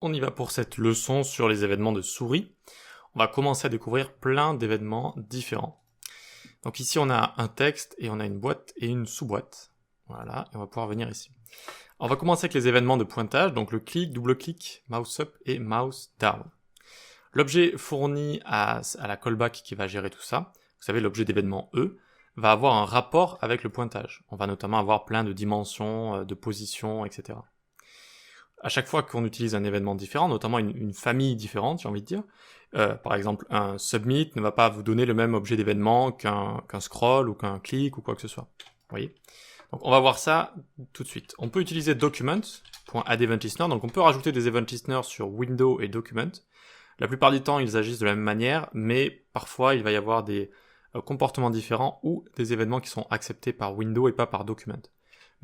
On y va pour cette leçon sur les événements de souris. On va commencer à découvrir plein d'événements différents. Donc ici on a un texte et on a une boîte et une sous-boîte. Voilà, et on va pouvoir venir ici. On va commencer avec les événements de pointage, donc le clic, double-clic, mouse up et mouse down. L'objet fourni à la callback qui va gérer tout ça, vous savez l'objet d'événement E, va avoir un rapport avec le pointage. On va notamment avoir plein de dimensions, de positions, etc. À chaque fois qu'on utilise un événement différent, notamment une famille différente, j'ai envie de dire, par exemple un submit ne va pas vous donner le même objet d'événement qu'un scroll ou qu'un clic ou quoi que ce soit. Vous voyez ? Donc on va voir ça tout de suite. On peut utiliser document.addEventListener, donc on peut rajouter des event listeners sur window et document. La plupart du temps ils agissent de la même manière, mais parfois il va y avoir des comportements différents ou des événements qui sont acceptés par window et pas par document.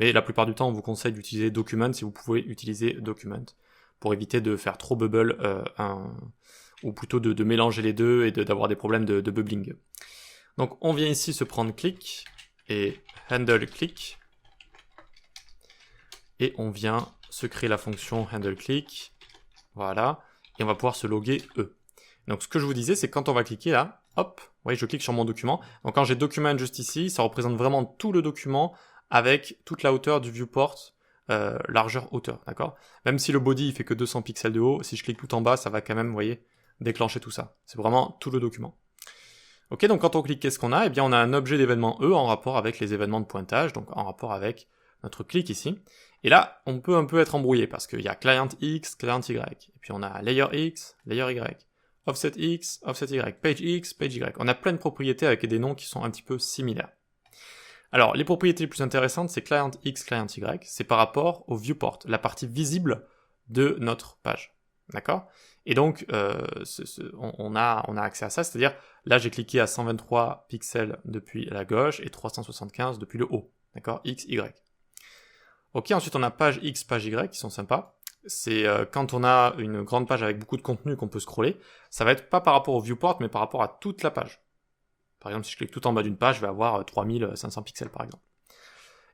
Mais la plupart du temps, on vous conseille d'utiliser document si vous pouvez utiliser document pour éviter de faire trop bubble ou plutôt de mélanger les deux et d'avoir des problèmes de bubbling. Donc on vient ici se prendre click et handle click et on vient se créer la fonction handle click. Voilà, et on va pouvoir se loguer E. Donc ce que je vous disais, c'est quand on va cliquer là, hop, vous voyez, je clique sur mon document. Donc quand j'ai document juste ici, ça représente vraiment tout le document avec toute la hauteur du viewport, largeur hauteur, d'accord? Même si le body il fait que 200 pixels de haut, si je clique tout en bas, ça va quand même, vous voyez, déclencher tout ça. C'est vraiment tout le document. Ok, donc quand on clique, qu'est-ce qu'on a? Eh bien, on a un objet d'événement E en rapport avec les événements de pointage, donc en rapport avec notre clic ici. Et là, on peut un peu être embrouillé parce qu'il y a client X, client Y. Et puis on a layer X, layer Y. Offset X, offset Y. Page X, page Y. On a plein de propriétés avec des noms qui sont un petit peu similaires. Alors, les propriétés les plus intéressantes, c'est client X, client Y, c'est par rapport au viewport, la partie visible de notre page. D'accord? Et donc, on a accès à ça, c'est-à-dire, là, j'ai cliqué à 123 pixels depuis la gauche et 375 depuis le haut. D'accord? X, Y. Ok, ensuite, on a page X, page Y, qui sont sympas. C'est quand on a une grande page avec beaucoup de contenu qu'on peut scroller, ça va être pas par rapport au viewport, mais par rapport à toute la page. Par exemple, si je clique tout en bas d'une page, je vais avoir 3500 pixels par exemple.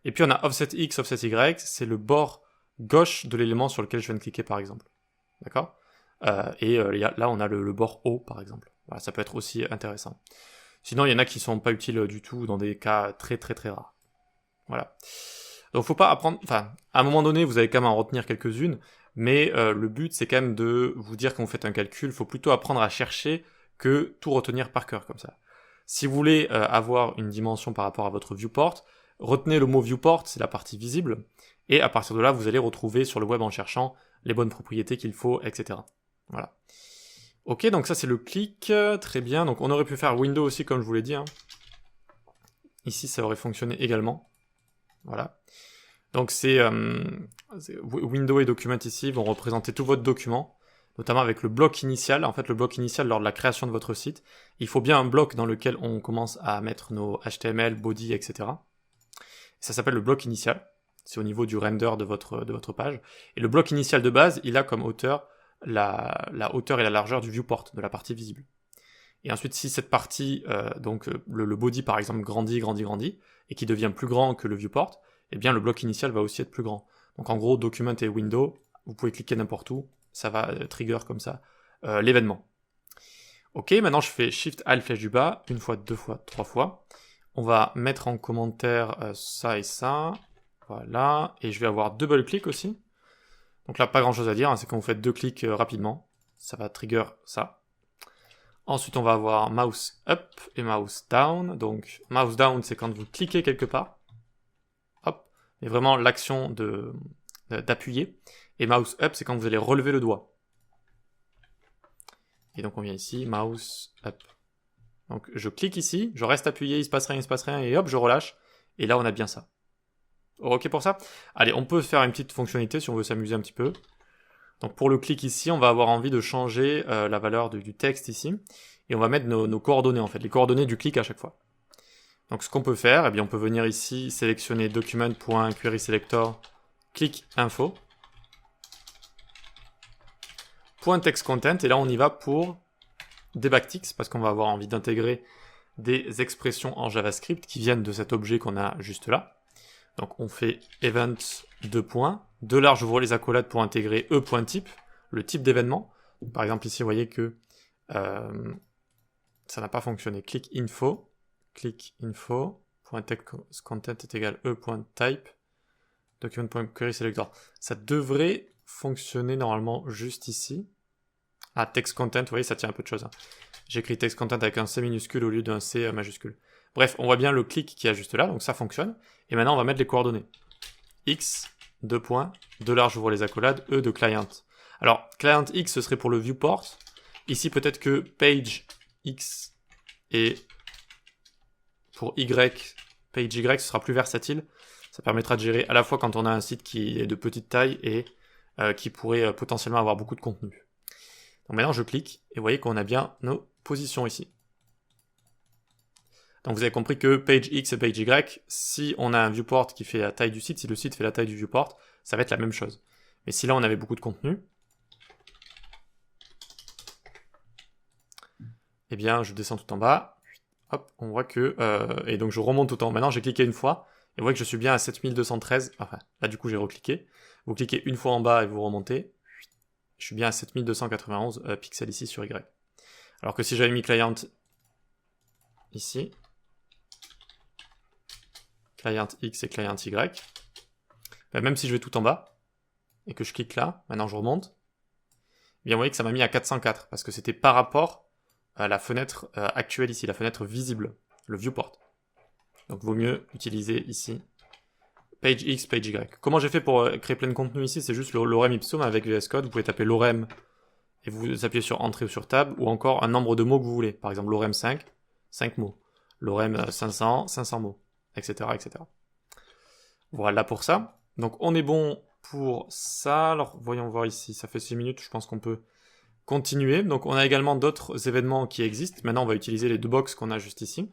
Et puis on a offset X, offset Y, c'est le bord gauche de l'élément sur lequel je viens de cliquer par exemple. D'accord ? Là on a le bord haut par exemple. Voilà, ça peut être aussi intéressant. Sinon il y en a qui sont pas utiles du tout dans des cas très très très rares. Voilà. Donc faut pas apprendre, enfin, à un moment donné vous allez quand même en retenir quelques-unes, mais le but c'est quand même de vous dire quand vous faites un calcul, faut plutôt apprendre à chercher que tout retenir par cœur comme ça. Si vous voulez avoir une dimension par rapport à votre viewport, retenez le mot viewport, c'est la partie visible, et à partir de là, vous allez retrouver sur le web en cherchant les bonnes propriétés qu'il faut, etc. Voilà. Ok, donc ça c'est le clic, très bien. Donc on aurait pu faire window aussi, comme je vous l'ai dit. Hein. Ici, ça aurait fonctionné également. Voilà. Donc window et document ici vont représenter tout votre document, notamment avec le bloc initial. En fait, le bloc initial lors de la création de votre site, il faut bien un bloc dans lequel on commence à mettre nos HTML, body, etc. Ça s'appelle le bloc initial. C'est au niveau du render de votre page. Et le bloc initial de base, il a comme hauteur la hauteur et la largeur du viewport, de la partie visible. Et ensuite, si cette partie, le body par exemple, grandit, et qui devient plus grand que le viewport, eh bien le bloc initial va aussi être plus grand. Donc en gros, document et window, vous pouvez cliquer n'importe où, ça va trigger comme ça l'événement. Ok, maintenant je fais Shift Alt flèche du bas, une fois, deux fois, trois fois. On va mettre en commentaire ça et ça. Voilà, et je vais avoir double clic aussi. Donc là, pas grand chose à dire, hein, c'est quand vous faites deux clics rapidement, ça va trigger ça. Ensuite, on va avoir mouse up et mouse down. Donc mouse down, c'est quand vous cliquez quelque part. Hop, et vraiment l'action d'appuyer. Et mouse up, c'est quand vous allez relever le doigt. Et donc on vient ici, mouse up. Donc je clique ici, je reste appuyé, il se passe rien, et hop, je relâche. Et là, on a bien ça. Ok pour ça? Allez, on peut faire une petite fonctionnalité si on veut s'amuser un petit peu. Donc pour le clic ici, on va avoir envie de changer la valeur du texte ici. Et on va mettre nos coordonnées en fait, les coordonnées du clic à chaque fois. Donc ce qu'on peut faire, eh bien on peut venir ici, sélectionner document.querySelector, clic info. .text content, et là on y va pour des backticks, parce qu'on va avoir envie d'intégrer des expressions en JavaScript qui viennent de cet objet qu'on a juste là. Donc on fait event : $, j'ouvre les accolades pour intégrer e.type, le type d'événement. Par exemple, ici, vous voyez que ça n'a pas fonctionné. Click info, .text content est égal e.type, document.query selector. Ça devrait fonctionner normalement juste ici. Ah, text content, vous voyez, ça tient un peu de choses. Hein. J'écris text content avec un C minuscule au lieu d'un C majuscule. Bref, on voit bien le clic qui est juste là, donc ça fonctionne. Et maintenant, on va mettre les coordonnées. X, $, j'ouvre les accolades, E de client. Alors, client X, ce serait pour le viewport. Ici, peut-être que page X et pour Y, page Y, ce sera plus versatile. Ça permettra de gérer à la fois quand on a un site qui est de petite taille et qui pourrait potentiellement avoir beaucoup de contenu. Donc maintenant, je clique et vous voyez qu'on a bien nos positions ici. Donc vous avez compris que page X et page Y, si on a un viewport qui fait la taille du site, si le site fait la taille du viewport, ça va être la même chose. Mais si là on avait beaucoup de contenu, eh bien je descends tout en bas, hop, on voit que, et donc je remonte tout en haut. Maintenant j'ai cliqué une fois, et vous voyez que je suis bien à 7213, enfin là du coup j'ai recliqué. Vous cliquez une fois en bas et vous remontez, je suis bien à 7291 pixels ici sur Y. Alors que si j'avais mis client ici, client X et client Y, ben même si je vais tout en bas, et que je clique là, maintenant je remonte, eh bien vous voyez que ça m'a mis à 404, parce que c'était par rapport à la fenêtre actuelle ici, la fenêtre visible, le viewport. Donc vaut mieux utiliser ici page X, page Y. Comment j'ai fait pour créer plein de contenu ici? C'est juste l'orem ipsum avec VS Code, vous pouvez taper l'orem et vous appuyez sur entrée ou sur tab, ou encore un nombre de mots que vous voulez. Par exemple l'orem 5, 5 mots. L'orem 500, 500 mots, etc., etc. Voilà pour ça. Donc on est bon pour ça. Alors voyons voir ici, ça fait 6 minutes, je pense qu'on peut continuer. Donc on a également d'autres événements qui existent. Maintenant on va utiliser les deux box qu'on a juste ici.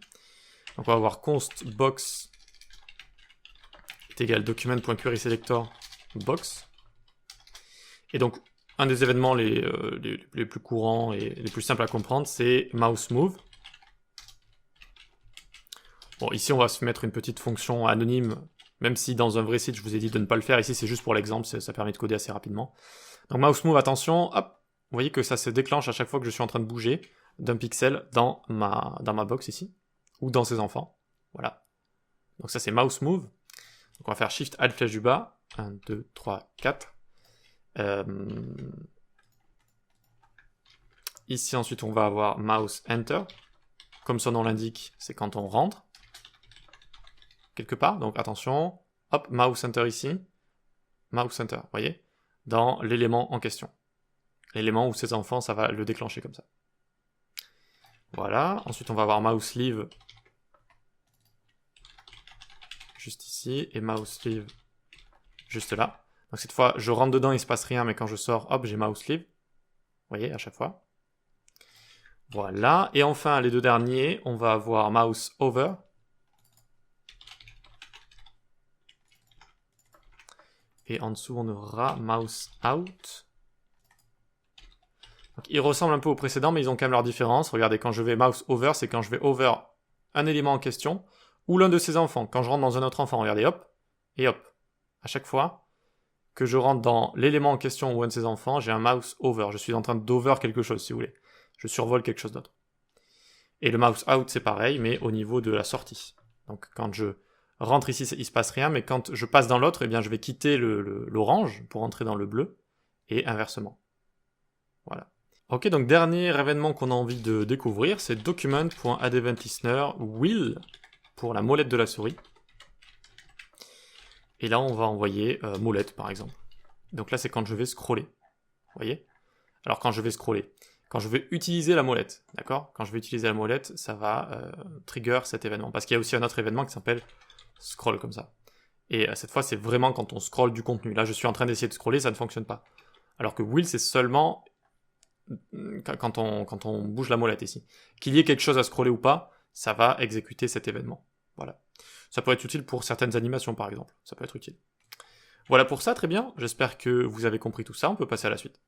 Donc on va avoir const box est égal document.querySelector box. Et donc un des événements les plus courants et les plus simples à comprendre, c'est mouse move. Bon, ici on va se mettre une petite fonction anonyme, même si dans un vrai site je vous ai dit de ne pas le faire. Ici c'est juste pour l'exemple, ça permet de coder assez rapidement. Donc mouse move, attention, hop, vous voyez que ça se déclenche à chaque fois que je suis en train de bouger d'un pixel dans ma box ici, ou dans ses enfants. Voilà. Donc ça c'est mouse move. Donc on va faire Shift Alt flèche du bas. 1, 2, 3, 4. Ici ensuite on va avoir mouse enter. Comme son nom l'indique, c'est quand on rentre quelque part. Donc attention, hop, mouse enter ici. Mouse enter, vous voyez, dans l'élément en question. L'élément où ses enfants, ça va le déclencher comme ça. Voilà. Ensuite on va avoir mouse leave juste ici, et mouse leave juste là. Donc cette fois, je rentre dedans, il se passe rien, mais quand je sors, hop, j'ai mouse leave. Vous voyez, à chaque fois. Voilà. Et enfin, les deux derniers, on va avoir mouse over. Et en dessous, on aura mouse out. Donc, ils ressemblent un peu aux précédents, mais ils ont quand même leur différence. Regardez, quand je vais mouse over, c'est quand je vais over un élément en question, ou l'un de ses enfants. Quand je rentre dans un autre enfant, regardez, hop, et hop. À chaque fois que je rentre dans l'élément en question ou un de ses enfants, j'ai un mouse over. Je suis en train d'over quelque chose, si vous voulez. Je survole quelque chose d'autre. Et le mouse out, c'est pareil, mais au niveau de la sortie. Donc quand je rentre ici, il se passe rien, mais quand je passe dans l'autre, eh bien je vais quitter l'orange pour entrer dans le bleu, et inversement. Voilà. Ok, donc dernier événement qu'on a envie de découvrir, c'est document.addEventListener will pour la molette de la souris. Et là, on va envoyer molette, par exemple. Donc là, c'est quand je vais scroller. Vous voyez? Alors quand je vais scroller, quand je vais utiliser la molette, d'accord? Quand je vais utiliser la molette, ça va trigger cet événement. Parce qu'il y a aussi un autre événement qui s'appelle scroll, comme ça. Et cette fois, c'est vraiment quand on scrolle du contenu. Là, je suis en train d'essayer de scroller, ça ne fonctionne pas. Alors que will, c'est seulement quand on bouge la molette ici. Qu'il y ait quelque chose à scroller ou pas, ça va exécuter cet événement. Voilà. Ça peut être utile pour certaines animations, par exemple. Ça peut être utile. Voilà pour ça, très bien. J'espère que vous avez compris tout ça. On peut passer à la suite.